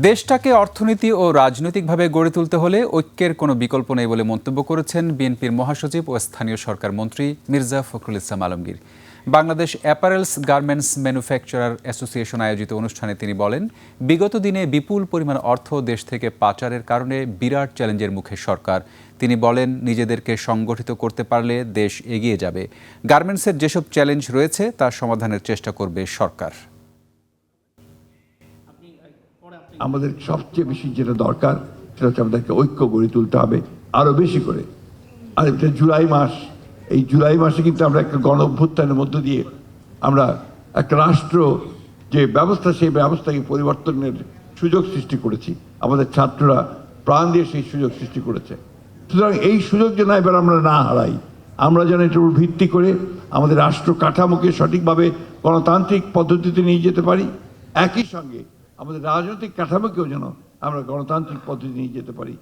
দেশটাকে অর্থনীতি ও রাজনৈতিকভাবে গড়ে তুলতে হলে ঐক্যের কোনো বিকল্প নেই বলে মন্তব্য করেছেন বিএনপির মহাসচিব ও স্থানীয় সরকার মন্ত্রী Mirza Fakhrul Islam Alamgir. Bangladesh apparels garments manufacturer association আয়োজিত অনুষ্ঠানে তিনি বলেন, বিগত দিনে বিপুল পরিমাণ অর্থ দেশ থেকে পাচারের কারণে বিরাট চ্যালেঞ্জের মুখে সরকার। তিনি বলেন, নিজেদেরকে সংগঠিত করতে পারলে দেশ এগিয়ে যাবে। গার্মেন্টসের যেসব চ্যালেঞ্জ রয়েছে তা সমাধানের চেষ্টা করবে সরকার। আমাদের সবচেয়ে বেশি যেটা দরকার সেটা হচ্ছে আমাদেরকে ঐক্য গড়ে তুলতে হবে আরো বেশি করে। আর এটা জুলাই মাস, এই জুলাই মাসে কিন্তু আমরা একটা গণ অভ্যুত্থানের মধ্য দিয়ে আমরা একটা রাষ্ট্র যে ব্যবস্থা, সেই ব্যবস্থাকে পরিবর্তনের সুযোগ সৃষ্টি করেছি। আমাদের ছাত্ররা প্রাণ দিয়ে সেই সুযোগ সৃষ্টি করেছে। সুতরাং এই সুযোগ যেন এবার আমরা না হারাই, আমরা যেন এটার উপর ভিত্তি করে আমাদের রাষ্ট্র কাঠামোকে সঠিকভাবে গণতান্ত্রিক পদ্ধতিতে নিয়ে যেতে পারি, একই সঙ্গে আমাদের রাজনৈতিক কাঠামোকেও যেন আমরা গণতান্ত্রিক পদ্ধতি নিয়ে যেতে পারি।